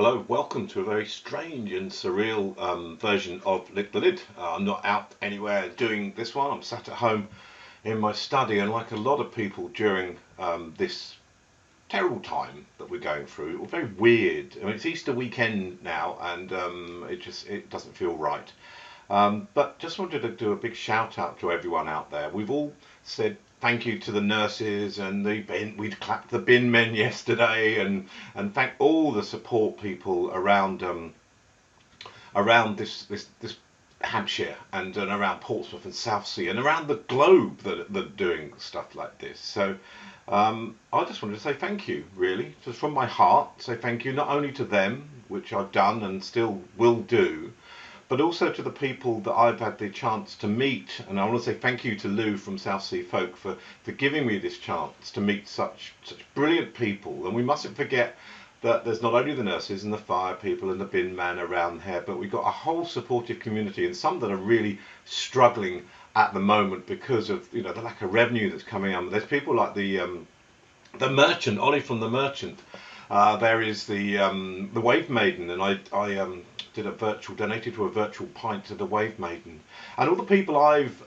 Hello, welcome to a very strange and surreal version of LicktheLid. I'm not out anywhere doing this one. I'm sat at home in my study, and like a lot of people during this terrible time that we're going through, very weird. I mean, it's Easter weekend now, and it doesn't feel right. But just wanted to do a big shout out to everyone out there. We've all said thank you to the nurses and the bin. We'd clapped the bin men yesterday, and thank all the support people around this Hampshire and around Portsmouth and Southsea and around the globe that are doing stuff like this. So I just wanted to say thank you, really, just from my heart. Say thank you not only to them, which I've done and still will do, but also to the people that I've had the chance to meet. And I want to say thank you to Lou from Southsea Folk for giving me this chance to meet such brilliant people. And we mustn't forget that there's not only the nurses and the fire people and the bin man around here, but we've got a whole supportive community, and some that are really struggling at the moment because of the lack of revenue that's coming on. There's people like the merchant, Ollie from the merchant. There is the Wave Maiden, and I did donated to a virtual pint to the Wave Maiden, and all the people I've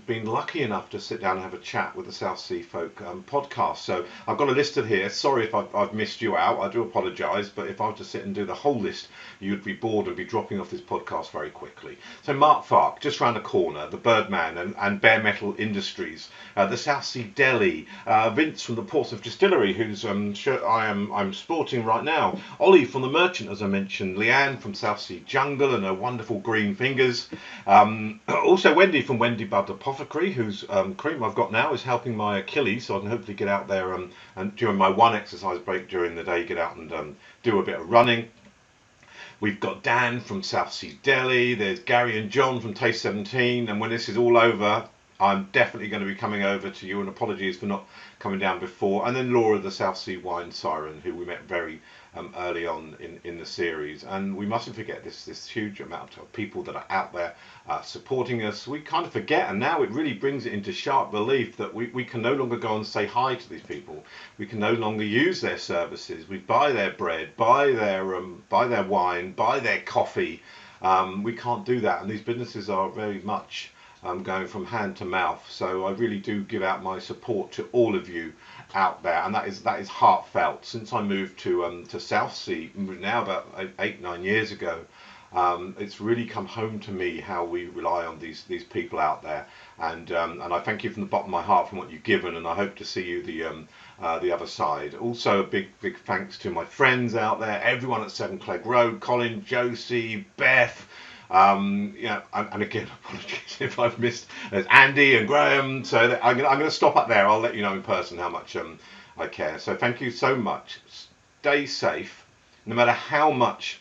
been lucky enough to sit down and have a chat with the Southsea Folk podcast. So I've got a list of here. Sorry if I've missed you out. I do apologise, but if I was to sit and do the whole list, you'd be bored and be dropping off this podcast very quickly. So Mark Fark, just round the corner, the Birdman and Bare Metal Industries, the Southsea Deli, Vince from the Portsmouth Distillery, whose shirt I'm sporting right now, Ollie from the Merchant, as I mentioned, Leanne from Southsea Jungle and her wonderful green fingers, also Wendy from Wendy Bud Apothecary, whose cream I've got now is helping my Achilles, so I can hopefully get out there and during my one exercise break during the day, get out and do a bit of running. We've got Dan from Southsea Deli, there's Gary and John from Taste 17, and when this is all over, I'm definitely going to be coming over to you, and apologies for not coming down before. And then Laura, the Southsea Wine Siren, who we met very early on in the series. And we mustn't forget this huge amount of people that are out there supporting us. We kind of forget, and now it really brings it into sharp relief that we can no longer go and say hi to these people. We can no longer use their services. We buy their bread, buy their wine, buy their coffee. We can't do that, and these businesses are very much going from hand to mouth. So I really do give out my support to all of you out there, and that is heartfelt. Since I moved to Southsea now about 8-9 years ago, it's really come home to me how we rely on these people out there, and I thank you from the bottom of my heart for what you've given, and I hope to see you the other side. Also a big thanks to my friends out there, everyone at 7 Clegg Road, Colin, Josie, Beth. And again, apologies if I've missed. There's Andy and Graham. So I'm going to stop up there. I'll let you know in person how much I care. So thank you so much. Stay safe. No matter how much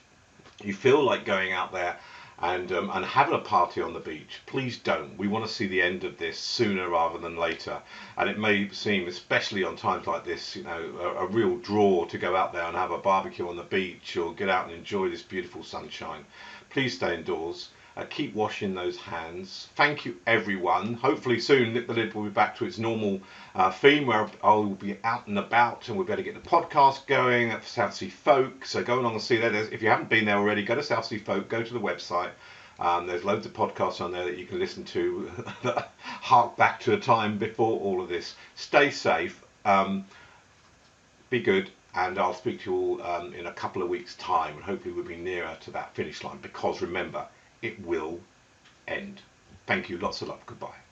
you feel like going out there and having a party on the beach, please don't. We want to see the end of this sooner rather than later. And it may seem, especially on times like this, a real draw to go out there and have a barbecue on the beach or get out and enjoy this beautiful sunshine. Please stay indoors. Keep washing those hands. Thank you, everyone. Hopefully soon LicktheLid will be back to its normal theme, where I'll be out and about, and we'll better get the podcast going at Southsea Folk. So go along and see that. If you haven't been there already, go to Southsea Folk, go to the website. There's loads of podcasts on there that you can listen to that hark back to a time before all of this. Stay safe. Be good. And I'll speak to you all in a couple of weeks' time, and hopefully we'll be nearer to that finish line, because remember, it will end. Thank you. Lots of love. Goodbye.